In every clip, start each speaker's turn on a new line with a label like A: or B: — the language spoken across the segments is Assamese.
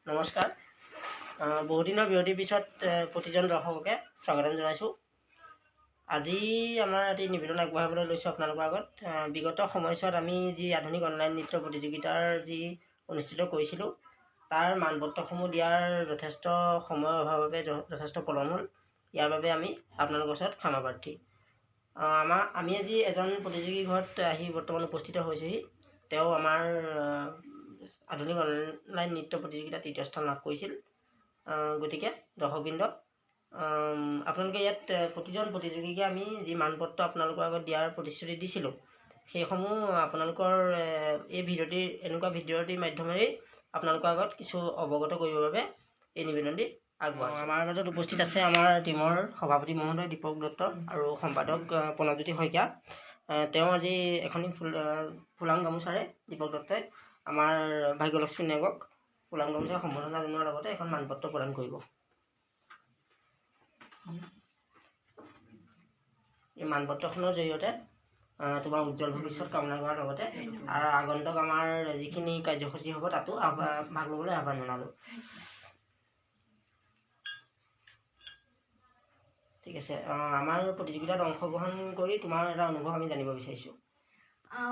A: নমস্কাৰ। বহুদিনৰ বিৰতিৰ পিছত প্ৰতিজন দৰ্শককে স্বাগতম জনাইছোঁ। আজি আমাৰ এটি নিবেদন আগবঢ়াবলৈ লৈছোঁ আপোনালোকৰ আগত। বিগত সময়ছোৱাত আমি যি আধুনিক অনলাইন নৃত্য প্ৰতিযোগিতাৰ যি অনুষ্ঠিত কৰিছিলোঁ, তাৰ মানপত্ৰসমূহ দিয়াৰ যথেষ্ট সময়ৰ অভাৱৰ বাবে যথেষ্ট পলম হ'ল। ইয়াৰ বাবে আমি আপোনালোকৰ ওচৰত ক্ষমা প্ৰাৰ্থী। আমি আজি এজন প্ৰতিযোগী ঘৰত আহি বৰ্তমান উপস্থিত হৈছোঁহি। তেওঁ আমাৰ আধুনিক অনলাইন নৃত্য প্ৰতিযোগিতাত তৃতীয় স্থান লাভ কৰিছিল। গতিকে দৰ্শকবৃন্দ, আপোনালোকে ইয়াত প্ৰতিজন প্ৰতিযোগীকে আমি যি মানপত্ৰ আপোনালোকৰ আগত দিয়াৰ প্ৰতিশ্ৰুতি দিছিলোঁ, সেইসমূহ আপোনালোকৰ এই এনেকুৱা ভিডিঅ'টিৰ মাধ্যমেৰে আপোনালোকৰ আগত কিছু অৱগত কৰিবৰ বাবে এই নিবেদনটি আগবঢ়াইছোঁ। আমাৰ মাজত উপস্থিত আছে আমাৰ টীমৰ সভাপতি মহোদয় দীপক দত্ত আৰু সম্পাদক প্ৰণৱজ্যোতি শইকীয়া। তেওঁ আজি এখনি ফুলাম গামোচাৰে দীপক দত্তই আমাৰ ভাগ্যলক্ষ্মী নেওগক ফুলাম গামোচাৰ সম্বৰ্ধনা জনোৱাৰ লগতে এখন মানপত্ৰ প্ৰদান কৰিব। এই মানপত্ৰখনৰ জৰিয়তে তোমাৰ উজ্জ্বল ভৱিষ্যত কামনা কৰাৰ লগতে আৰু আগন্তুক আমাৰ যিখিনি কাৰ্যসূচী হ'ব তাতো ভাগ ল'বলৈ আহ্বান জনালোঁ। ঠিক আছে, আমাৰ প্ৰতিযোগিতাত অংশগ্ৰহণ কৰি তোমাৰ এটা অনুভৱ আমি জানিব বিচাৰিছোঁ।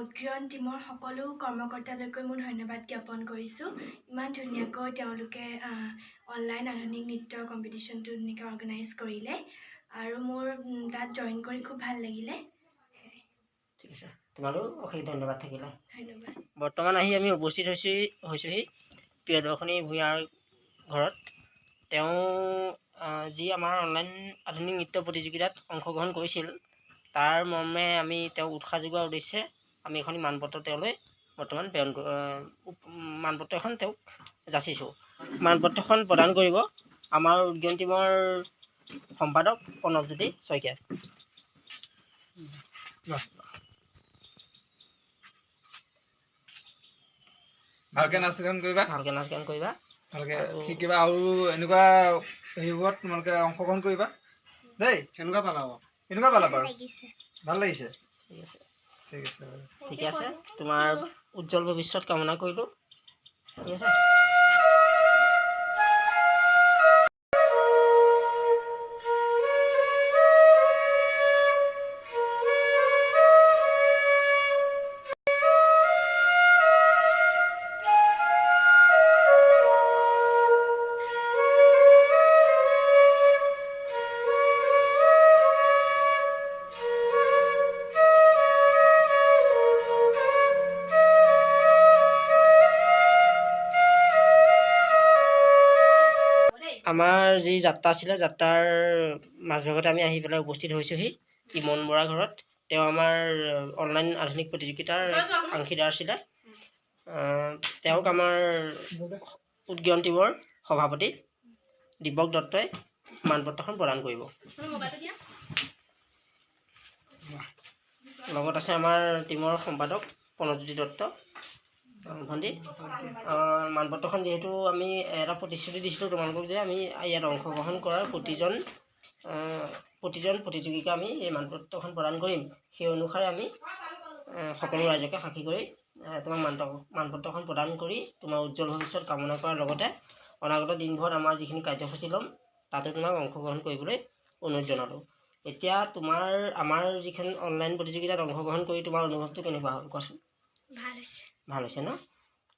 B: উৎক্ৰিয়ন টীমৰ সকলো কৰ্মকৰ্তালৈকে মোৰ ধন্যবাদ জ্ঞাপন কৰিছোঁ। ইমান ধুনীয়াকৈ তেওঁলোকে অনলাইন আধুনিক নৃত্যৰ কম্পিটিশ্যনটো ধুনীয়াকৈ অৰ্গেনাইজ কৰিলে আৰু মোৰ তাত জইন কৰি খুব ভাল লাগিলে।
A: ঠিক আছে, তোমালৈও অশেষ ধন্যবাদ থাকিলে।
B: ধন্যবাদ।
A: বৰ্তমান আহি আমি উপস্থিত হৈছোঁহি প্ৰিয়দৰ্শিনী ভূঞাৰ ঘৰত। তেওঁ যি আমাৰ অনলাইন আধুনিক নৃত্য প্ৰতিযোগিতাত অংশগ্ৰহণ কৰিছিল, তাৰ মৰ্মে আমি তেওঁক উৎসাহ যোগোৱাৰ উদ্দেশ্যে আমি এখন মানপত্ৰ তেওঁলৈ বৰ্তমান মানপত্ৰ এখন তেওঁক যাচিছোঁ। মানপত্ৰখন প্ৰদান কৰিব আমাৰ উদ্যম টীমৰ সম্পাদক প্ৰণৱজ্যোতি শইকীয়াই।
C: ভালকৈ নাচ গান কৰিবা, ভালকৈ শিকিবা আৰু এনেকুৱা হেৰিবোৰত তোমালোকে অংশগ্ৰহণ কৰিবা দেই। কেনেকুৱা পালা বাৰু? ভাল লাগিছে?
A: ঠিক আছে,
C: ঠিক আছে,
A: ঠিকে আছে। তোমাৰ উজ্জ্বল ভৱিষ্যত কামনা কৰিলোঁ। ঠিক আছে। আমাৰ যি যাত্ৰা আছিলে, যাত্ৰাৰ মাজভাগতে আমি আহি পেলাই উপস্থিত হৈছোঁহি ইমন বৰাৰ ঘৰত। তেওঁ আমাৰ অনলাইন আধুনিক প্ৰতিযোগিতাৰ অংশীদাৰ আছিলে। তেওঁক আমাৰ উদগীয়ন টীমৰ সভাপতি দীপক দত্তই মানপত্ৰখন প্ৰদান কৰিব। লগত আছে আমাৰ টীমৰ সম্পাদক প্ৰণৱজ্যোতি দত্ত। ভণ্টি, মানপত্ৰখন যিহেতু আমি এটা প্ৰতিশ্ৰুতি দিছিলোঁ তোমালোকক যে আমি ইয়াত অংশগ্ৰহণ কৰাৰ প্ৰতিজন প্ৰতিযোগীকে আমি এই মানপত্ৰখন প্ৰদান কৰিম, সেই অনুসাৰে আমি সকলো ৰাইজকে সাক্ষী কৰি তোমাক মানপত্ৰখন প্ৰদান কৰি তোমাৰ উজ্জ্বল ভৱিষ্যত কামনা কৰাৰ লগতে অনাগত দিনবোৰত আমাৰ যিখিনি কাৰ্যসূচী ল'ম তাতো তোমাক অংশগ্ৰহণ কৰিবলৈ অনুৰোধ জনালোঁ। এতিয়া আমাৰ যিখন অনলাইন প্ৰতিযোগিতাত অংশগ্ৰহণ কৰি তোমাৰ অনুভৱটো কেনেকুৱা হ'ল কোৱাচোন? ভাল হৈছে ন?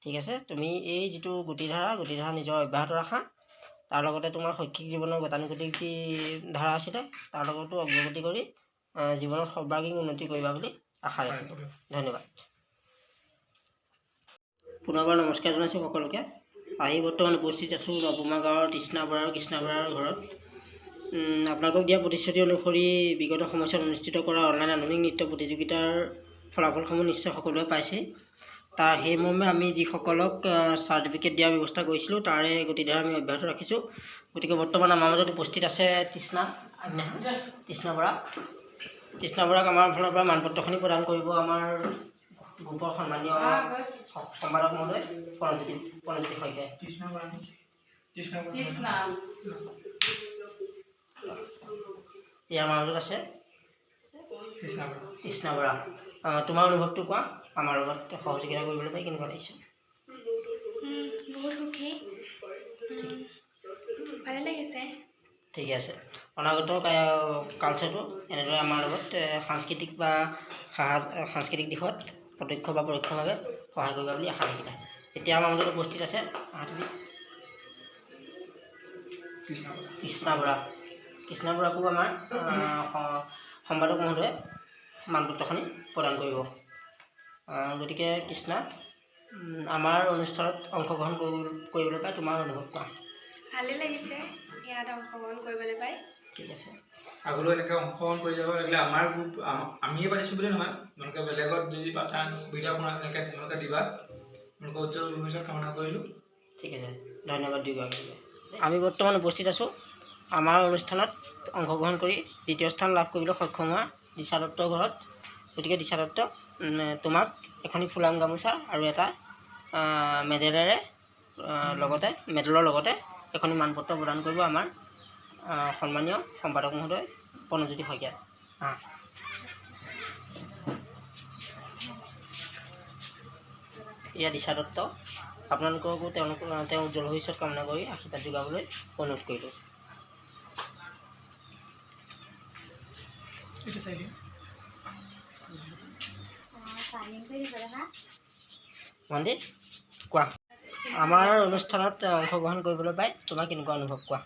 A: ঠিক আছে, তুমি এই যিটো গতিধাৰা নিজৰ অব্যাহত ৰাখা। তাৰ লগতে তোমাৰ শৈক্ষিক জীৱনৰ গতানুগতিক যি ধাৰা আছিলে তাৰ লগতো অগ্ৰগতি কৰি জীৱনত সৰ্বাংগীন উন্নতি কৰিবা বুলি আশা ৰাখিলোঁ। ধন্যবাদ। পুনৰবাৰ নমস্কাৰ জনাইছোঁ সকলোকে। আহি বৰ্তমান উপস্থিত আছোঁ নবুমা গাঁৱৰ তৃষ্ণা বৰাৰ ঘৰত। আপোনালোকক দিয়া প্ৰতিশ্ৰুতি অনুসৰি বিগত সময়ছোৱাত অনুষ্ঠিত কৰা অনলাইন আধুনিক নৃত্য প্ৰতিযোগিতাৰ ফলাফলসমূহ নিশ্চয় সকলোৱে পাইছে। সেই মৰ্মে আমি যিসকলক চাৰ্টিফিকেট দিয়াৰ ব্যৱস্থা কৰিছিলোঁ তাৰে গতিধাৰা আমি অব্যাহত ৰাখিছোঁ। গতিকে বৰ্তমান আমাৰ মাজত উপস্থিত আছে তৃষ্ণা বৰাক আমাৰ ফালৰ পৰা মানপত্ৰখিনি প্ৰদান কৰিব আমাৰ গ্ৰুপৰ সন্মানীয় সম্পাদক মহোদয় প্ৰণৱজ্যোতি শইকীয়াই। আমাৰ মাজত আছে তৃষ্ণা বৰা। তোমাৰ অনুভৱটো কোৱা, আমাৰ লগত সহযোগিতা কৰিবলৈ পাই কেনেকুৱা লাগিছে?
B: বহুত সুখী।
A: ঠিকে আছে। অনাগত কালচাৰটো এনেদৰে আমাৰ লগত সাংস্কৃতিক বা সাংস্কৃতিক দিশত প্ৰত্যক্ষ বা পৰোক্ষভাৱে সহায় কৰিবা বুলি আশা ৰাখিলা। এতিয়া আমাৰ মাজত উপস্থিত আছে কৃষ্ণা বৰা। কৃষ্ণা বৰাকো আমাৰ সম্পাদক মহোদয়ে মানপত্ৰখনি প্ৰদান কৰিব। গতিকে কৃষ্ণা, আমাৰ অনুষ্ঠানত অংশগ্ৰহণ কৰিবলৈ পাই তোমাৰ অনুভৱ কোৱা।
B: ভালেই লাগিছে ইয়াত অংশগ্ৰহণ কৰিবলৈ পাই।
A: ঠিক আছে।
C: আগলৈ এনেকৈ অংশগ্ৰহণ কৰি যাব লাগিলে আমাৰ গ্ৰুপ আমিয়ে পাতিছোঁ বুলি নহয়, তোমালোকে বেলেগত যদি পাতা সুবিধা পোৱা তেনেকৈ তোমালোকে দিবা। তোমালোকৰ উজ্জ্বল ভৱিষ্যত কামনা কৰিলোঁ।
A: ঠিক আছে, ধন্যবাদ দুয়োগৰাকীক। আমি বৰ্তমান উপস্থিত আছোঁ আমাৰ অনুষ্ঠানত অংশগ্ৰহণ কৰি দ্বিতীয় স্থান লাভ কৰিবলৈ সক্ষম হোৱা দিশা দত্তৰ ঘৰত। গতিকে দিশা দত্ত, তোমাক এখনি ফুলাম গামোচা আৰু এটা মেডেলৰ লগতে এখনি মানপত্ৰ প্ৰদান কৰিব আমাৰ সন্মানীয় সম্পাদক মহোদয় প্ৰণজ্যোতি শইকীয়া। এয়া দিশা দত্ত। আপোনালোককো তেওঁ উজ্জ্বল ভৱিষ্যত কামনা কৰি আশীৰ্বাদ যোগাবলৈ অনুৰোধ কৰিলোঁ। মন্দিৰ, কোৱা, আমাৰ অনুষ্ঠানত অংশগ্ৰহণ কৰিবলৈ পাই তোমাৰ কেনেকুৱা অনুভৱ কোৱা।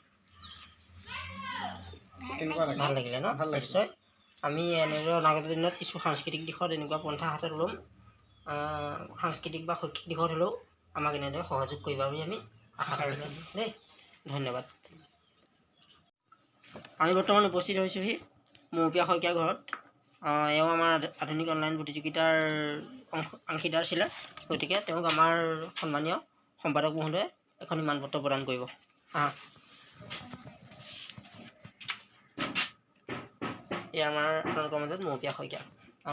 A: ভাল লাগিলে ন? নিশ্চয়। আমি এনেদৰে অনাগত দিনত কিছু সাংস্কৃতিক দিশত এনেকুৱা পন্থা হাতত ল'ম। সাংস্কৃতিক বা শৈক্ষিক দিশত হ'লেও আমাক এনেদৰে সহযোগ কৰিবা বুলি আমি আশা ৰাখিলোঁ দেই। ধন্যবাদ। আমি বৰ্তমান উপস্থিত হৈছোঁহি মৌপিয়া শইকীয়াৰ ঘৰত। এওঁ আমাৰ আধুনিক অনলাইন প্ৰতিযোগিতাৰ অংশীদাৰ আছিলে। গতিকে তেওঁক আমাৰ সন্মানীয় সম্পাদক মহোদয়ে এখন মানপত্ৰ প্ৰদান কৰিব। এয়া আমাৰ আপোনালোকৰ মাজত মৌপিয়া শইকীয়া।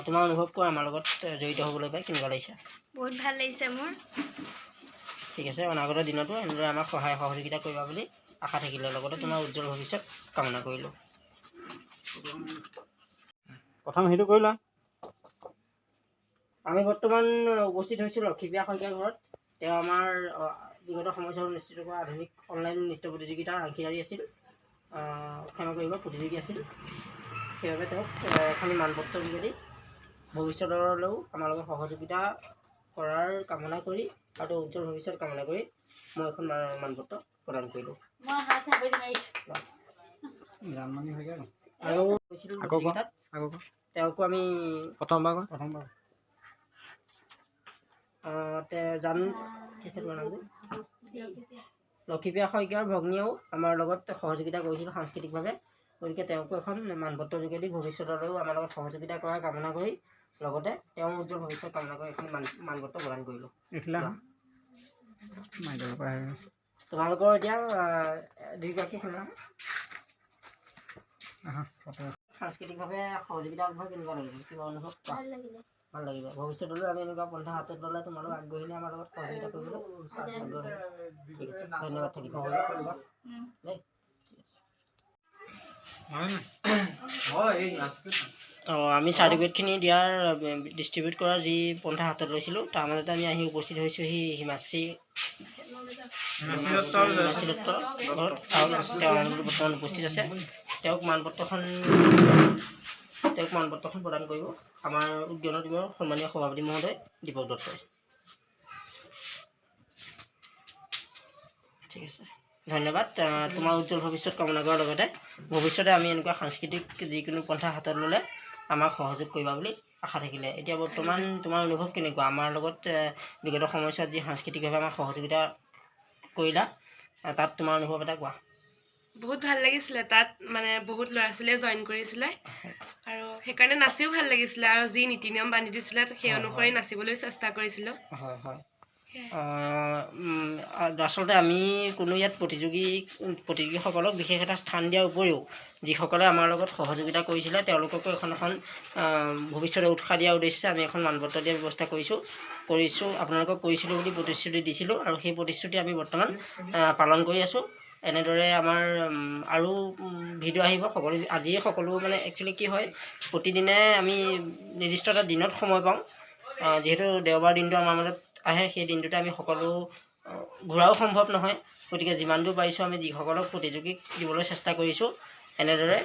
A: তোমাৰ অনুভৱ কোৱা, আমাৰ লগত জড়িত হ'বলৈ পাই কেনেকুৱা লাগিছে?
B: বহুত ভাল লাগিছে মোৰ।
A: ঠিক আছে, অনাগত দিনতো এনেদৰে আমাক সহায় সহযোগিতা কৰিবা বুলি আশা থাকিলে, লগতে তোমাৰ উজ্জ্বল ভৱিষ্যত কামনা কৰিলোঁ। প্ৰথম সেইটো কৰিলা। আমি বৰ্তমান উপস্থিত হৈছোঁ লক্ষীপ্ৰিয়া শইকীয়াৰ ঘৰত। তেওঁ আমাৰ বিগত সময়ছোৱাত অনুষ্ঠিত কৰা আধুনিক অনলাইন নৃত্য প্ৰতিযোগিতাৰ অংশীদাৰী আছিল, ক্ষমা কৰিব প্ৰতিযোগী আছিল। সেইবাবে তেওঁক এখন মানপত্ৰ যোগেদি ভৱিষ্যতলৈও আমাৰ লগত সহযোগিতা কৰাৰ কামনা কৰি আৰু উজ্জ্বল ভৱিষ্যত কামনা কৰি মই এখন মানপত্ৰ প্ৰদান কৰিলোঁ। আৰু তেওঁকো আমি প্ৰথমবাৰ লক্ষীপ্ৰিয়া শইকীয়াৰ ভগ্নীয়েও আমাৰ লগত সহযোগিতা কৰিছিল সাংস্কৃতিকভাৱে। গতিকে তেওঁকো এখন মানপত্ৰ যোগেদি ভৱিষ্যতলৈও আমাৰ লগত সহযোগিতা কৰাৰ কামনা কৰি লগতে তেওঁ উজ্জ্বল ভৱিষ্যত কামনা কৰি এখন মানপত্ৰ প্ৰদান কৰিলোঁ। তোমালোকৰ এতিয়া দুয়োগৰাকী শুনা সাংস্কৃতিকভাৱে সহযোগিতা আগবঢ়াই কেনেকুৱা লাগিব, কিবা অনুভৱ? ভাল লাগিব। ভৱিষ্যতলৈ আমি এনেকুৱা পন্থা হাতত ল'লে তোমালোক আগ্ৰহীনে আমাৰ লগত সহযোগিতা কৰিবলৈ? ঠিক আছে, ধন্যবাদ থাকিব দেই। আমি চাৰ্টিফিকেটখিনি দিয়াৰ ডিষ্ট্ৰিবিউট কৰাৰ যি পন্থা হাতত লৈছিলোঁ, তাৰ মাজতে আমি আহি উপস্থিত হৈছোঁহি হিমাশ্ৰী দত্তৰ ঘৰত। তেওঁ বৰ্তমান উপস্থিত আছে। তেওঁক মানপত্ৰখন প্ৰদান কৰিব আমাৰ উদ্যানৰ টিমৰ সন্মানীয় সভাপতি মহোদয় দীপক দত্তই। ঠিক আছে, ধন্যবাদ। তোমাৰ উজ্জ্বল ভৱিষ্যত কামনা কৰাৰ লগতে ভৱিষ্যতে আমি এনেকুৱা সাংস্কৃতিক যিকোনো পন্থা হাতত ল'লে আমাক সহযোগ কৰিবা বুলি আশা থাকিলে। এতিয়া বৰ্তমান তোমাৰ অনুভৱ কেনেকুৱা? আমাৰ লগত বিগত সময়ছোৱাত যি সাংস্কৃতিকভাৱে আমাক সহযোগিতা কৰিলা, তাত তোমাৰ অনুভৱ এটা কোৱা।
B: বহুত ভাল লাগিছিলে। তাত মানে বহুত ল'ৰা ছোৱালীয়ে জইন কৰিছিলে আৰু সেইকাৰণে নাচিও ভাল লাগিছিলে আৰু যি নীতি নিয়ম বান্ধি দিছিলে সেই অনুসৰি নাচিবলৈ চেষ্টা কৰিছিলোঁ।
A: হয় হয়, আচলতে আমি কোনো ইয়াত প্ৰতিযোগীসকলক বিশেষ এটা স্থান দিয়াৰ উপৰিও যিসকলে আমাৰ লগত সহযোগিতা কৰিছিলে তেওঁলোককো এখন ভৱিষ্যতে উৎসাহ দিয়াৰ উদ্দেশ্যে আমি এখন মানপত্ৰ দিয়াৰ ব্যৱস্থা কৰিছোঁ। আপোনালোকক কৰিছিলোঁ বুলি প্ৰতিশ্ৰুতি দিছিলোঁ আৰু সেই প্ৰতিশ্ৰুতি আমি বৰ্তমান পালন কৰি আছোঁ। এনেদৰে আমাৰ আৰু ভিডিঅ' আহিব আজিয়ে সকলো মানে একচুৱেলি কি হয়, প্ৰতিদিনে আমি নিৰ্দিষ্ট এটা দিনত সময় পাওঁ। যিহেতু দেওবাৰ দিনটো আমাৰ মাজত আহে, সেই দিনটোতে আমি সকলো ঘূৰাও সম্ভৱ নহয়। গতিকে যিমান দূৰ পাৰিছোঁ আমি যিসকলক প্ৰতিযোগীক দিবলৈ চেষ্টা কৰিছোঁ, এনেদৰে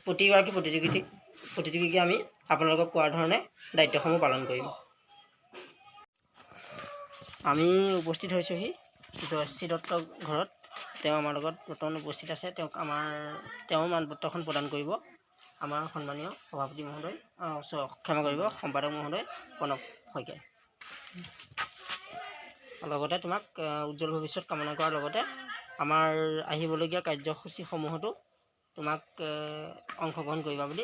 A: প্ৰতিগৰাকী প্ৰতিযোগীকে আমি আপোনালোকক কোৱাৰ ধৰণে দায়িত্বসমূহ পালন কৰিম। আমি উপস্থিত হৈছোঁহি জয়শ্ৰী দত্তৰ ঘৰত। তেওঁ আমাৰ লগত বৰ্তমান উপস্থিত আছে। তেওঁৰ মানপত্ৰখন প্ৰদান কৰিব আমাৰ সন্মানীয় সভাপতি মহোদয়, ক্ষমা কৰিব, সম্পাদক মহোদয় প্ৰণৱ শইকীয়াই। লগতে তোমাক উজ্জ্বল ভৱিষ্যত কামনা কৰাৰ লগতে আমাৰ আহিবলগীয়া কাৰ্যসূচীসমূহতো তোমাক অংশগ্ৰহণ কৰিবা বুলি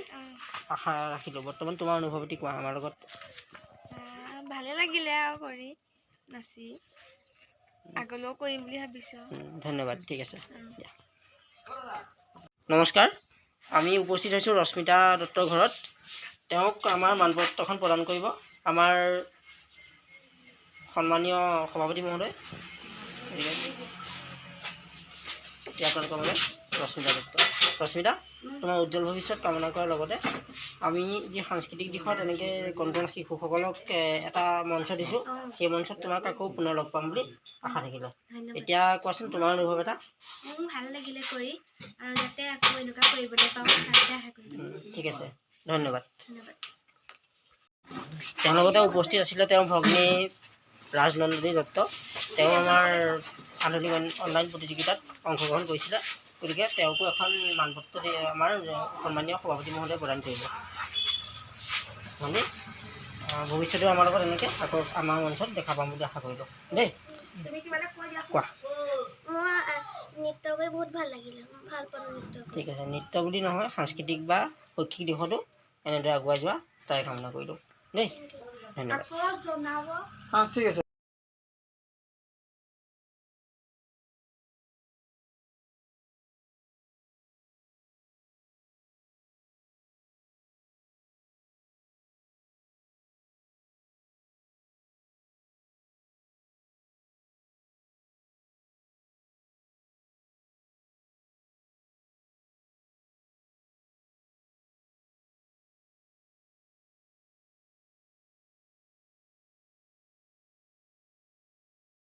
A: আশা ৰাখিলোঁ। বৰ্তমান তোমাৰ অনুভৱটি কোৱা আমাৰ লগত।
B: ভালে লাগিলে আৰু কৰি নাচি আগলৈও কৰিম বুলি ভাবিছোঁ।
A: ধন্যবাদ, ঠিক আছে। নমস্কাৰ, আমি উপস্থিত হৈছোঁ ৰশ্মিতা দত্তৰ ঘৰত। তেওঁক আমাৰ মানপত্ৰখন প্ৰদান কৰিব আমাৰ সন্মানীয় সভাপতি মহোদয়। আপোনালোকৰ বাবে ৰশ্মিতা দত্ত। ৰশ্মিতা, তোমাৰ উজ্জ্বল ভৱিষ্যত কামনা কৰাৰ লগতে আমি যি সাংস্কৃতিক দিশত এনেকৈ কণ কণ শিশুসকলক এটা মঞ্চ দিছোঁ, সেই মঞ্চত তোমাক আকৌ পুনৰ লগ পাম বুলি আশা থাকিলে। এতিয়া কোৱাচোন তোমাৰ অনুভৱ এটা।
B: মোৰ ভাল লাগিলে কৰি, আৰু যাতে আকৌ এনেকুৱা কৰিবলৈ পাওঁ তাকে আশা কৰিলোঁ।
A: ঠিক আছে, ধন্যবাদ। তেওঁৰ লগতে উপস্থিত আছিলে তেওঁৰ ভগ্নী ৰাজনন্দিনী দত্ত। তেওঁ আমাৰ আধুনিক অনলাইন প্ৰতিযোগিতাত অংশগ্ৰহণ কৰিছিলে। গতিকে তেওঁকো এখন মানপত্ৰ আমাৰ সন্মানীয় সভাপতি মহোদয়ে প্ৰদান কৰিব। মানে ভৱিষ্যতেও আমাৰ লগত এনেকৈ আকৌ আমাৰ মঞ্চত দেখা পাম বুলি আশা কৰিলোঁ দেই। কোৱা।
B: মই নৃত্য কৰি বহুত ভাল লাগিলে, ভাল পালোঁ নৃত্য।
A: ঠিক আছে, নৃত্য বুলি নহয়, সাংস্কৃতিক বা শৈক্ষিক দিশতো এনেদৰে আগুৱাই যোৱা তাই কামনা কৰিলোঁ দেই। ধন্যবাদ।
C: ঠিক আছে।